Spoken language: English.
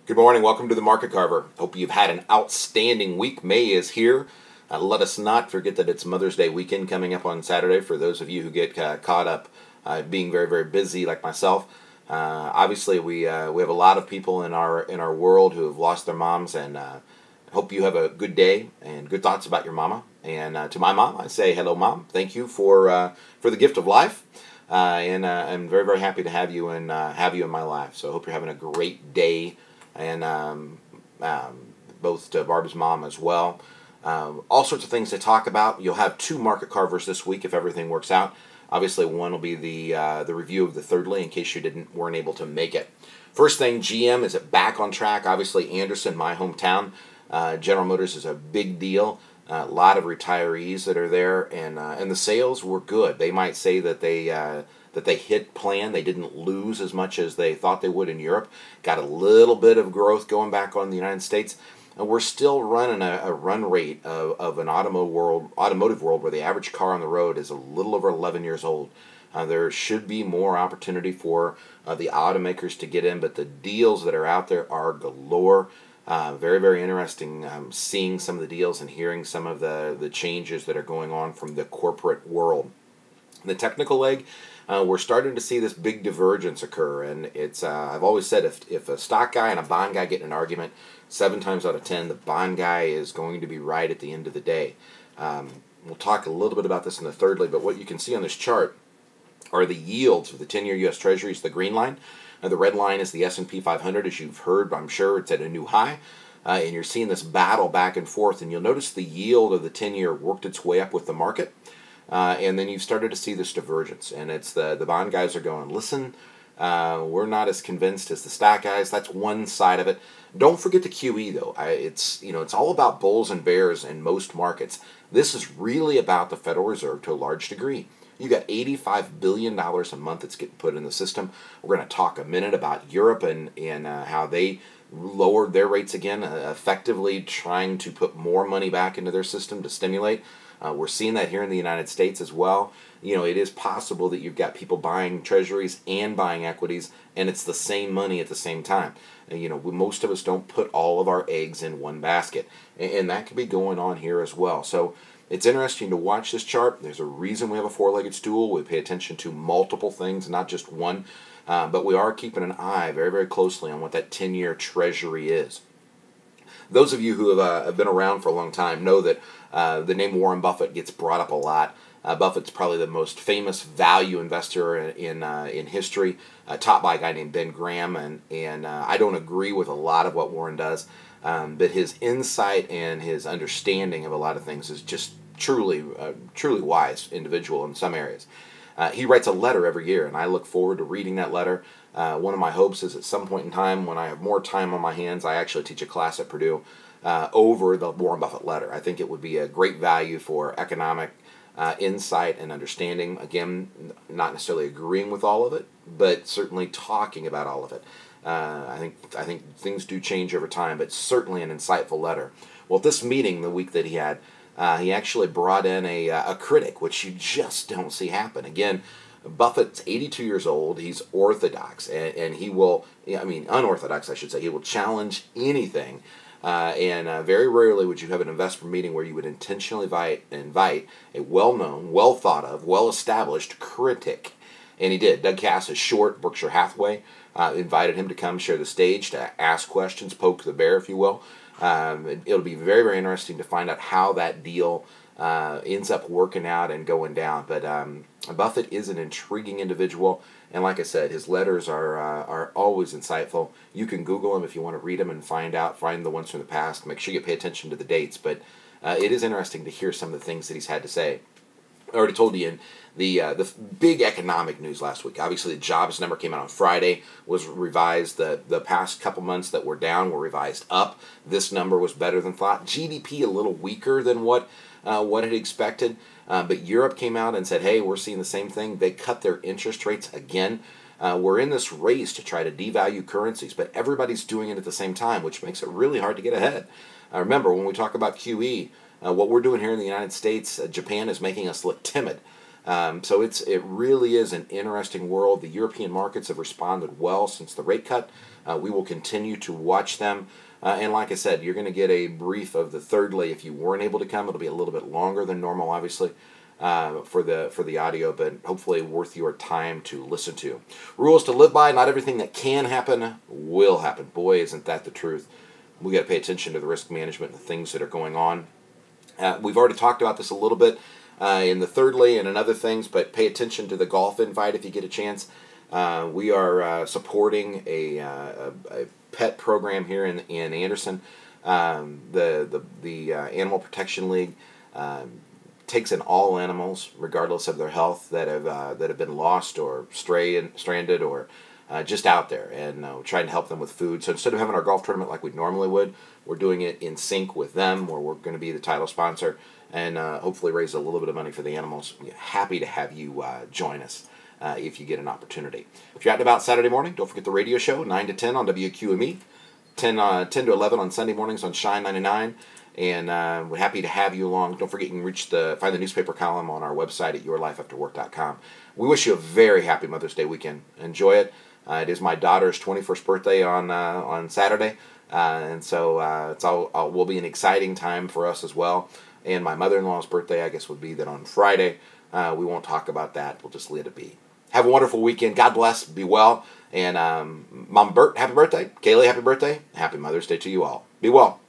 Good morning. Welcome to the Market Carver. Hope you've had an outstanding week. May is here. Let us not forget that it's Mother's Day weekend coming up on Saturday for those of you who get caught up being very, very busy like myself. Obviously, we have a lot of people in our world who have lost their moms, and hope you have a good day and good thoughts about your mama. And to my mom, I say, hello, Mom. Thank you for the gift of life. And I'm very, very happy to have you in my life. So I hope you're having a great day. And both to Barb's mom as well. All sorts of things to talk about. You'll have two market carvers this week if everything works out. Obviously, one will be the review of the Thirdly in case you weren't able to make it. First thing, GM is back on track. Obviously, Anderson, my hometown. General Motors is a big deal. A lot of retirees that are there, and the sales were good. They might say that they hit plan. They didn't lose as much as they thought they would in Europe. Got a little bit of growth going back on the United States. And we're still running a run rate of an automotive world where the average car on the road is a little over 11 years old. There should be more opportunity for the automakers to get in, but the deals that are out there are galore. Very, very interesting seeing some of the deals and hearing some of the changes that are going on from the corporate world. The technical leg, we're starting to see this big divergence occur, and it's I've always said if a stock guy and a bond guy get in an argument, 7 times out of 10, the bond guy is going to be right at the end of the day. We'll talk a little bit about this in the Thirdly, but what you can see on this chart are the yields of the 10-year U.S. Treasuries, the green line. The red line is the S&P 500, as you've heard, I'm sure it's at a new high. And you're seeing this battle back and forth, and you'll notice the yield of the 10-year worked its way up with the market. And then you've started to see this divergence, and it's the bond guys are going, listen, we're not as convinced as the stock guys. That's one side of it. Don't forget the QE though. It's all about bulls and bears in most markets. This is really about the Federal Reserve to a large degree. You got $85 billion a month that's getting put in the system. We're going to talk a minute about Europe and how they lowered their rates again, effectively trying to put more money back into their system to stimulate. We're seeing that here in the United States as well. It is possible that you've got people buying treasuries and buying equities, and it's the same money at the same time. Most of us don't put all of our eggs in one basket, and that could be going on here as well. So it's interesting to watch this chart. There's a reason we have a four-legged stool. We pay attention to multiple things, not just one, but we are keeping an eye very, very closely on what that 10-year treasury is. Those of you who have been around for a long time know that the name Warren Buffett gets brought up a lot. Buffett's probably the most famous value investor in history, taught by a guy named Ben Graham, and I don't agree with a lot of what Warren does, but his insight and his understanding of a lot of things is just truly wise individual in some areas. He writes a letter every year, and I look forward to reading that letter. One of my hopes is at some point in time, when I have more time on my hands, I actually teach a class at Purdue over the Warren Buffett letter. I think it would be a great value for economic insight and understanding. Again, not necessarily agreeing with all of it, but certainly talking about all of it. I think things do change over time, but certainly an insightful letter. Well, at this meeting, the week that he had, he actually brought in a critic, which you just don't see happen. Again, Buffett's 82 years old. He's orthodox, and he will, unorthodox, I should say. He will challenge anything. And very rarely would you have an investor meeting where you would intentionally invite a well-known, well-thought-of, well-established critic. And he did. Doug Cass is short. Berkshire Hathaway invited him to come share the stage, to ask questions, poke the bear, if you will. It'll be very, very interesting to find out how that deal ends up working out and going down. But Buffett is an intriguing individual, and like I said, his letters are always insightful. You can Google him if you want to read them and find the ones from the past. Make sure you pay attention to the dates, but it is interesting to hear some of the things that he's had to say. I already told you in the big economic news last week. Obviously, the jobs number came out on Friday, was revised. The past couple months that were down were revised up. This number was better than thought. GDP a little weaker than what it expected. But Europe came out and said, hey, we're seeing the same thing. They cut their interest rates again. We're in this race to try to devalue currencies, but everybody's doing it at the same time, which makes it really hard to get ahead. Remember, when we talk about QE, what we're doing here in the United States, Japan is making us look timid. So it really is an interesting world. The European markets have responded well since the rate cut. We will continue to watch them. And like I said, you're going to get a brief of the Thirdly. If you weren't able to come, it'll be a little bit longer than normal, obviously, for the audio, but hopefully worth your time to listen to. Rules to live by: not everything that can happen will happen. Boy, isn't that the truth. We got to pay attention to the risk management and the things that are going on. We've already talked about this a little bit in the Thirdly and in other things, but pay attention to the golf invite if you get a chance. We are supporting a pet program here in Anderson. The Animal Protection League takes in all animals, regardless of their health, that have been lost or stranded or just out there, and trying to help them with food. So instead of having our golf tournament like we normally would, we're doing it in sync with them, where we're going to be the title sponsor and hopefully raise a little bit of money for the animals. We're happy to have you join us if you get an opportunity. If you're out and about Saturday morning, don't forget the radio show, 9 to 10 on WQME, 10 to 11 on Sunday mornings on Shine 99. And we're happy to have you along. Don't forget you can find the newspaper column on our website at yourlifeafterwork.com. We wish you a very happy Mother's Day weekend. Enjoy it. It is my daughter's 21st birthday on Saturday, and so will be an exciting time for us as well. And my mother-in-law's birthday, I guess, would be then on Friday. We won't talk about that. We'll just let it be. Have a wonderful weekend. God bless. Be well. And Mom Bert, happy birthday. Kaylee, happy birthday. Happy Mother's Day to you all. Be well.